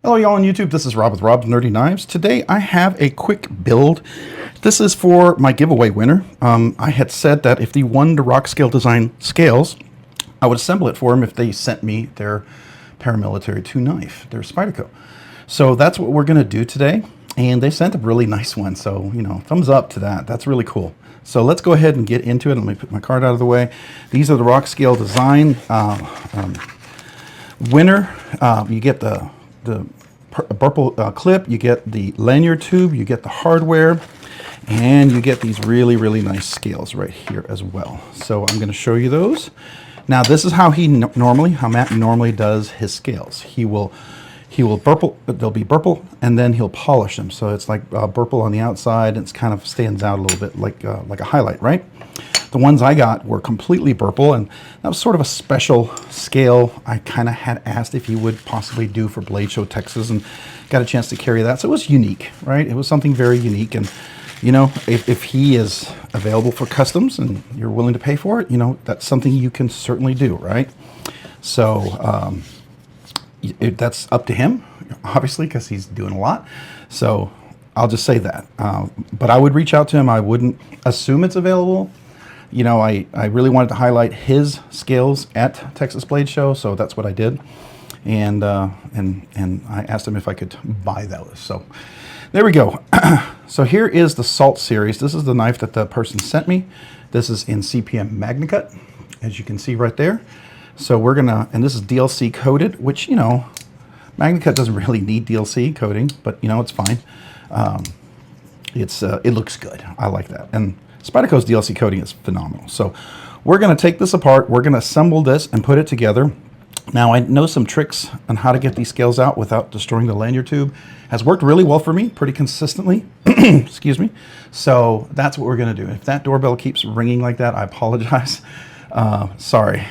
Hello y'all on YouTube, this is Rob with Rob's Nerdy Knives. Today I have a quick build. This is for my giveaway winner. I had said that if they won the Rockscale Design scales, I would assemble it for them if they sent me their paramilitary 2 knife, their Spyderco. So that's what we're going to do today, and they sent a really nice one, so you know, thumbs up to that. That's really cool. So let's go ahead and get into it. Let me put my card out of the way. These are the Rockscale Design winner. You get the Burple clip, you get the Lanyard tube, you get the hardware, and you get these really nice scales right here as well. So I'm going to show you those. Now this is how Matt normally does his scales. He will Burple, they'll be Burple, and then he'll polish them. So it's like Burple on the outside, and it's kind of stands out a little bit like a highlight, right? The ones I got were completely Burple, and that was sort of a special scale I kind of had asked if he would possibly do for Blade Show Texas, and got a chance to carry that. So it was unique, right? It was something very unique, and you know, if he is available for customs and you're willing to pay for it, you know, that's something you can certainly do, right? So that's up to him, obviously, because he's doing a lot. So I'll just say that. But I would reach out to him. I wouldn't assume it's available. You know, I really wanted to highlight his scales at Texas Blade Show, so that's what I did. And I asked him if I could buy those. So there we go. So here is the Salt series. This is the knife that the person sent me. This is in CPM-Magnacut, as you can see right there. So we're gonna, and this is DLC coated, which, you know, Magnacut doesn't really need DLC coating, but you know, it's fine. It looks good. I like that. And Spyderco's DLC coating is phenomenal. So we're gonna take this apart. We're gonna assemble this and put it together. Now I know some tricks on how to get these scales out without destroying the lanyard tube. Has worked really well for me, pretty consistently. Excuse me. So that's what we're gonna do. If that doorbell keeps ringing like that, I apologize. Sorry.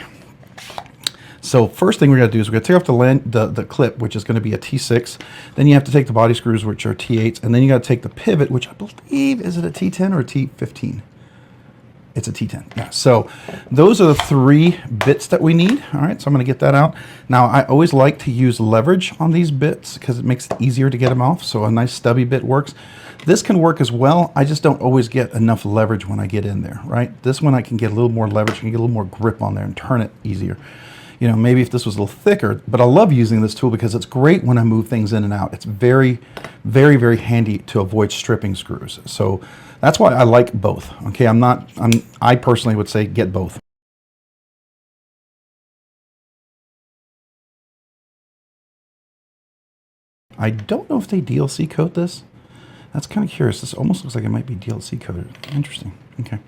So first thing we're going to do is we're going to take off the clip, which is going to be a T6. Then you have to take the body screws, which are T8s. And then you got to take the pivot, which I believe, is it a T10 or a T15? It's a T10. Yeah. So those are the 3 bits that we need. All right. So I'm going to get that out. Now, I always like to use leverage on these bits because it makes it easier to get them off. So a nice stubby bit works. This can work as well. I just don't always get enough leverage when I get in there, right? This one I can get a little more leverage. I can get a little more grip on there and turn it easier. You know, maybe if this was a little thicker, but I love using this tool because it's great when I move things in and out. It's very handy to avoid stripping screws. So that's why I like both. Okay, I personally would say get both. I don't know if they DLC coat this. That's kind of curious. This almost looks like it might be DLC coated. Interesting. Okay.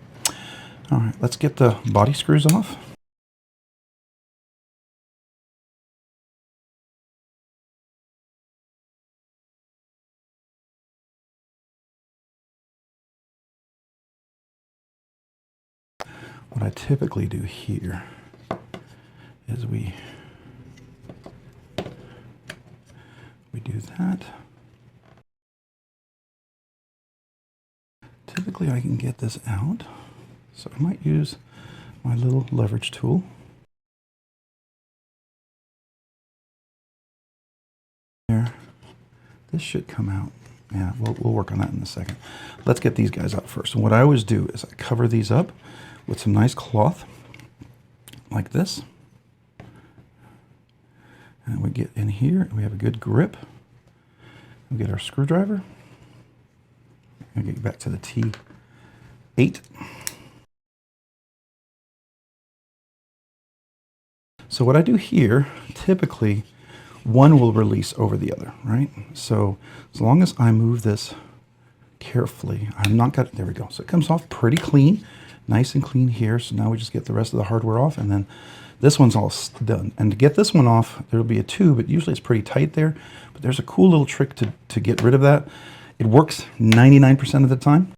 All right, let's get the body screws off. What I typically do here is we do that. Typically I can get this out, so I might use my little leverage tool. There, this should come out. Yeah, we'll work on that in a second. Let's get these guys out first. And what I always do is I cover these up with some nice cloth like this. And we get in here, and we have a good grip. We get our screwdriver. I'm gonna get back to the T8. So what I do here, typically, one will release over the other, right? So as long as I move this carefully, I'm not got, there we go. So it comes off pretty clean, nice and clean here. So now we just get the rest of the hardware off, and then this one's all done. And to get this one off, there'll be a tube, but usually it's pretty tight there. But there's a cool little trick to get rid of that. It works 99% of the time.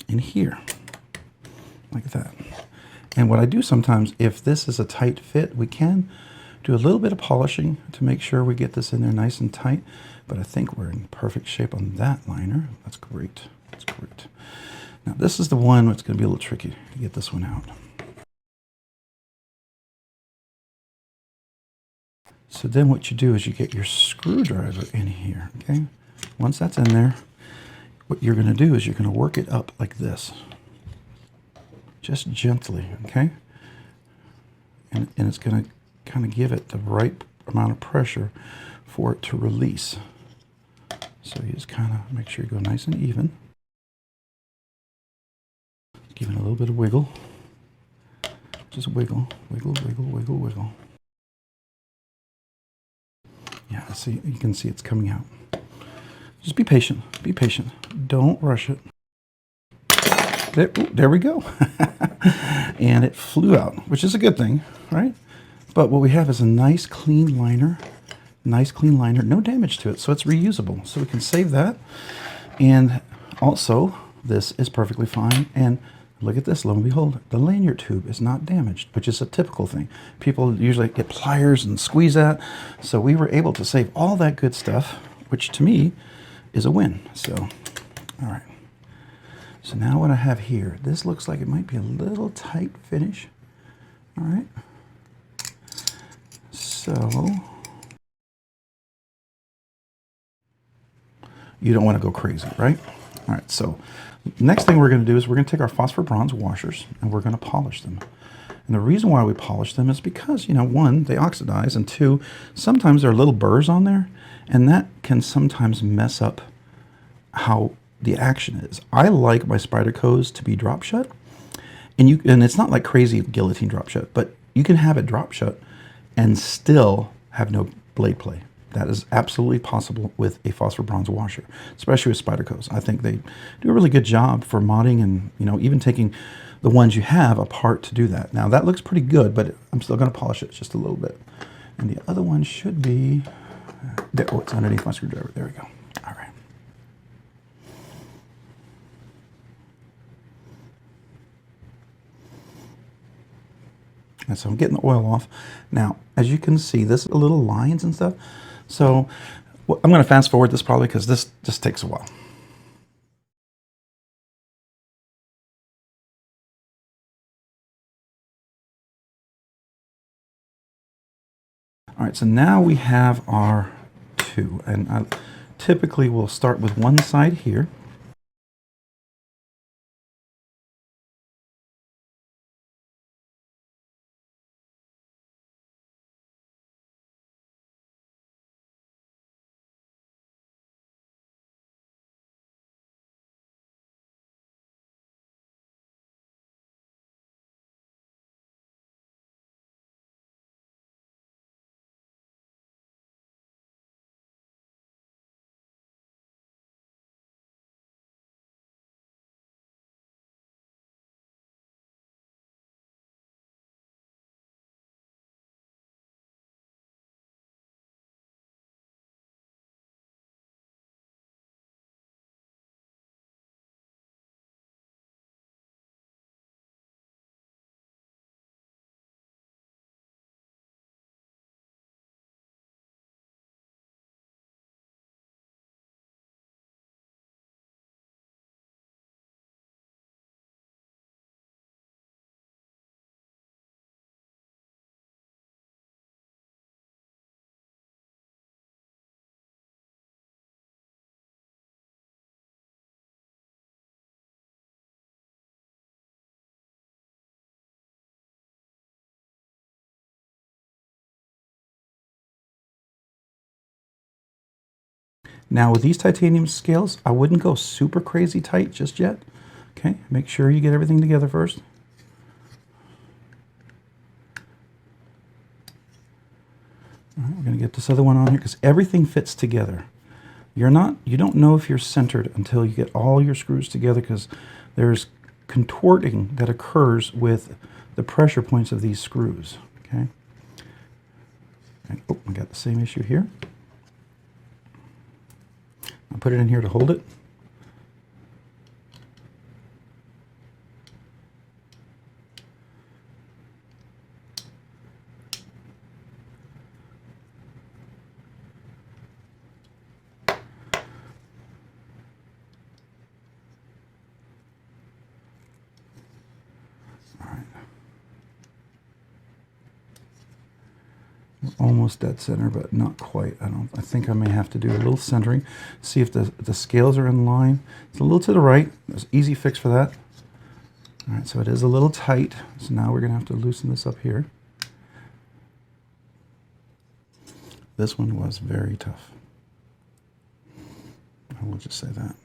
In here. like that. And what I do sometimes, if this is a tight fit, we can do a little bit of polishing to make sure we get this in there nice and tight. But I think we're in perfect shape on that liner. That's great. That's great. Now this is the one that's going to be a little tricky to get this one out. So then what you do is you get your screwdriver in here, okay? Once that's in there, what you're going to do is you're going to work it up like this. Just gently, okay? And it's going to kind of give it the right amount of pressure for it to release. So you just kind of make sure you go nice and even. Give it a little bit of wiggle. Just wiggle, wiggle, wiggle, wiggle, wiggle. Yeah, see, you can see it's coming out. Just be patient. Be patient. Don't rush it. There we go. And it flew out, which is a good thing, right? But what we have is a nice clean liner. Nice clean liner. No damage to it, so it's reusable. So we can save that. And also, this is perfectly fine. And look at this, lo and behold, the lanyard tube is not damaged, which is a typical thing. People usually get pliers and squeeze that. So we were able to save all that good stuff, which to me is a win. So, all right. So now what I have here, this looks like it might be a little tight finish. All right. So you don't want to go crazy, right? All right, so next thing we're going to do is we're going to take our phosphor bronze washers and we're going to polish them. And the reason why we polish them is because, you know, one, they oxidize, and two, sometimes there are little burrs on there, and that can sometimes mess up how the action is. I like my Spydercos to be drop shut, and it's not like crazy guillotine drop shut, but you can have it drop shut and still have no blade play. That is absolutely possible with a phosphor bronze washer, especially with Spydercos. I think they do a really good job for modding and, you know, even taking the ones you have apart to do that. Now that looks pretty good, but I'm still going to polish it just a little bit. And the other one should be there. Oh, it's underneath my screwdriver. There we go. All right. And so I'm getting the oil off. Now, as you can see, this is little lines and stuff. So I'm going to fast forward this probably because this just takes a while. All right, so now we have our two, and I typically will start with one side here. Now with these titanium scales, I wouldn't go super crazy tight just yet. Okay, make sure you get everything together first. All right, we're going to get this other one on here because everything fits together. You don't know if you're centered until you get all your screws together because there's contorting that occurs with the pressure points of these screws. Okay. And, oh, we got the same issue here. I'll put it in here to hold it. All right. We're almost dead center, but not quite. I think I may have to do a little centering. See if the scales are in line. It's a little to the right. There's an easy fix for that. All right, so it is a little tight. So now we're going to have to loosen this up here. This one was very tough. I will just say that.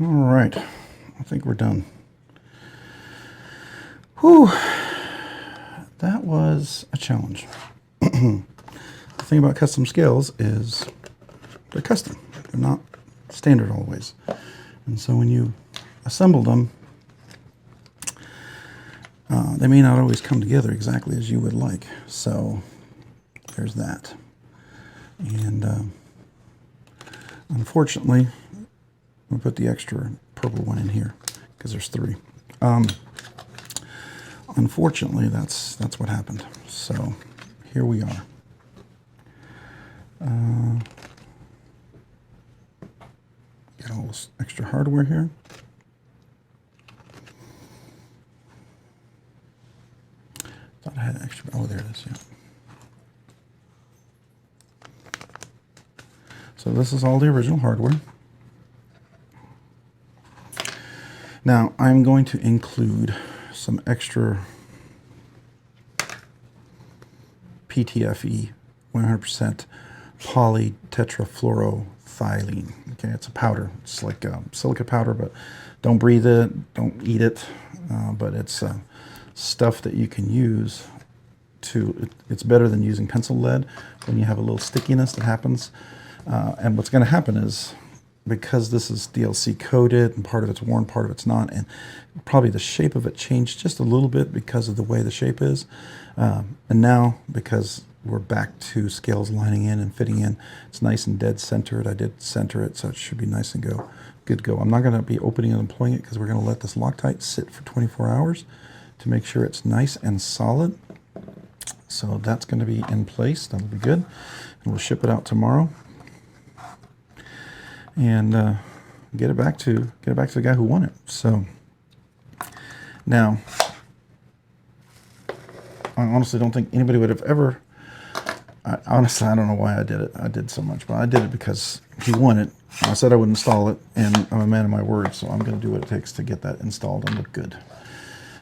All right, I think we're done. Whew, that was a challenge. The thing about custom scales is they're custom. They're not standard always. And so when you assemble them, they may not always come together exactly as you would like. So there's that. And unfortunately, we'll put the extra purple one in here because there's 3. Unfortunately, that's what happened. So here we are. Get all this extra hardware here. Thought I had extra. Oh, there it is. Yeah. So this is all the original hardware. Now I'm going to include some extra PTFE 100% polytetrafluoroethylene. Okay, it's a powder. It's like silica powder, but don't breathe it, don't eat it. But it's stuff that you can use to. It's better than using pencil lead when you have a little stickiness that happens. And what's going to happen is, because this is DLC coated and part of it's worn, part of it's not, and probably the shape of it changed just a little bit because of the way the shape is. And now, because we're back to scales lining in and fitting in, it's nice and dead centered. I did center it, so it should be nice and good to go. I'm not going to be opening and employing it because we're going to let this Loctite sit for 24 hours to make sure it's nice and solid. So that's going to be in place. That'll be good. And we'll ship it out tomorrow. And get it back to the guy who won it. So now, I honestly don't think anybody would have ever. Honestly, I don't know why I did it. I did so much, but I did it because he won it. I said I would install it, and I'm a man of my word, so I'm going to do what it takes to get that installed and look good.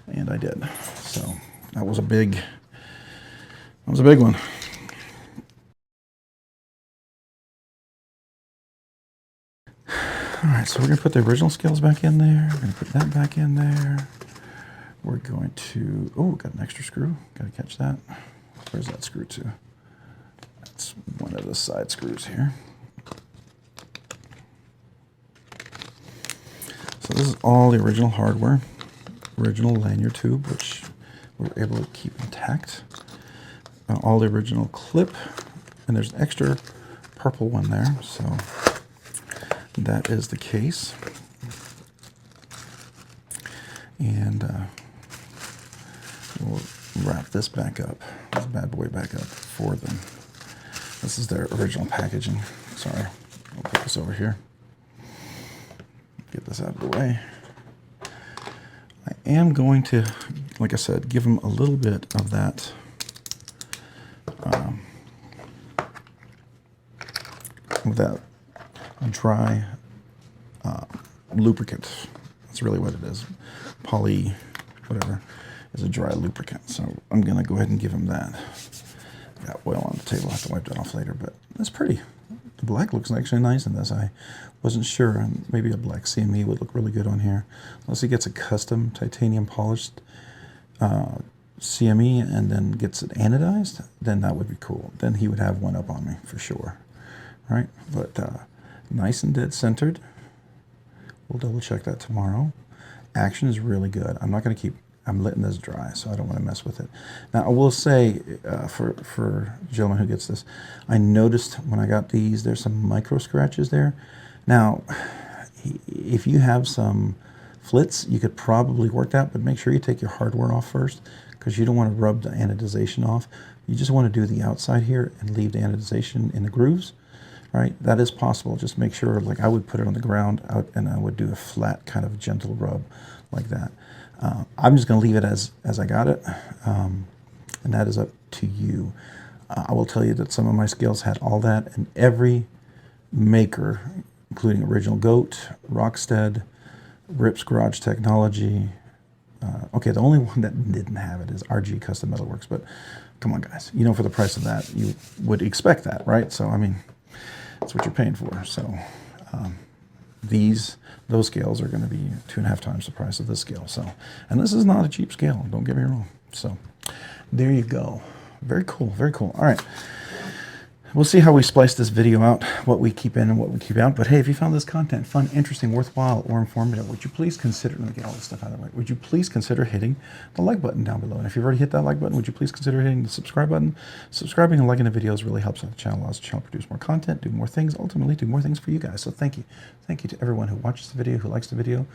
And I did. So that was a big one. All right, so we're going to put the original scales back in there. We're going to put that back in there. We're going to, oh, got an extra screw. Got to catch that. Where's that screw to? That's one of the side screws here. So this is all the original hardware. Original lanyard tube, which we're able to keep intact. All the original clip. And there's an extra purple one there, so that is the case. And we'll wrap this back up, this bad boy back up for them. This is their original packaging. Sorry, I'll put this over here. Get this out of the way. I am going to, like I said, give them a little bit of that dry lubricant. That's really what it is. Poly, whatever, is a dry lubricant. So I'm going to go ahead and give them that. Got oil on the table. I'll have to wipe that off later, but that's pretty. The black looks actually nice in this. I wasn't sure. Maybe a black CME would look really good on here. Unless he gets a custom titanium polished CME and then gets it anodized, then that would be cool. Then he would have one up on me for sure. Right? But nice and dead centered. We'll double check that tomorrow. Action is really good. I'm not going to keep, I'm letting this dry, so I don't want to mess with it. Now, I will say, for a gentleman who gets this, I noticed when I got these, there's some micro scratches there. Now, if you have some flits, you could probably work that, but make sure you take your hardware off first, because you don't want to rub the anodization off. You just want to do the outside here and leave the anodization in the grooves. Right, that is possible. Just make sure, like I would put it on the ground out, and I would do a flat kind of gentle rub like that. I'm just going to leave it as I got it, and that is up to you. I will tell you that some of my scales had all that, and every maker, including Original Goat, Rockscale, Rips Garage Technology. Okay, the only one that didn't have it is RG Custom Metalworks, but come on, guys. You know, for the price of that, you would expect that, right? So, I mean, that's what you're paying for. So those scales are going to be 2.5 times the price of this scale. So, and this is not a cheap scale, don't get me wrong. So there you go. Very cool, very cool. All right. We'll see how we splice this video out, what we keep in and what we keep out. But hey, if you found this content fun, interesting, worthwhile, or informative, would you please consider, let me get all this stuff out of the way, would you please consider hitting the like button down below? And if you've already hit that like button, would you please consider hitting the subscribe button? Subscribing and liking the videos really helps out the channel, allows the channel to produce more content, do more things, ultimately do more things for you guys. So thank you. Thank you to everyone who watches the video, who likes the video,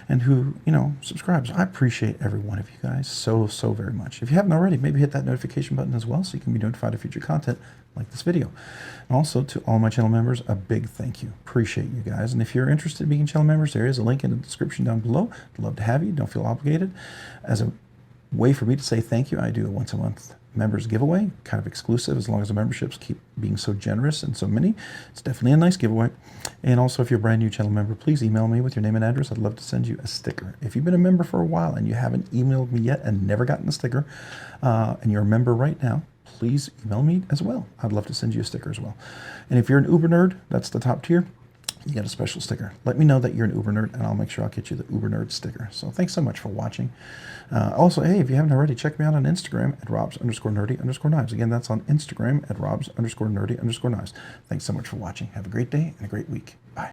and who, you know, subscribes. I appreciate every one of you guys so very much. If you haven't already, maybe hit that notification button as well so you can be notified of future content like this video. And also to all my channel members, a big thank you. Appreciate you guys. And if you're interested in being channel members, there is a link in the description down below. I'd love to have you. Don't feel obligated. As a way for me to say thank you, I do a once a month members giveaway, kind of exclusive as long as the memberships keep being so generous and so many. It's definitely a nice giveaway. And also, if you're a brand new channel member, please email me with your name and address. I'd love to send you a sticker. If you've been a member for a while and you haven't emailed me yet and never gotten a sticker, and you're a member right now, please email me as well. I'd love to send you a sticker as well. And if you're an Uber nerd, that's the top tier, you get a special sticker. Let me know that you're an Uber nerd, and I'll make sure I'll get you the Uber nerd sticker. So thanks so much for watching. Also, hey, if you haven't already, check me out on Instagram at robs_nerdy_knives. Again, that's on Instagram at robs_nerdy_knives. Thanks so much for watching. Have a great day and a great week. Bye.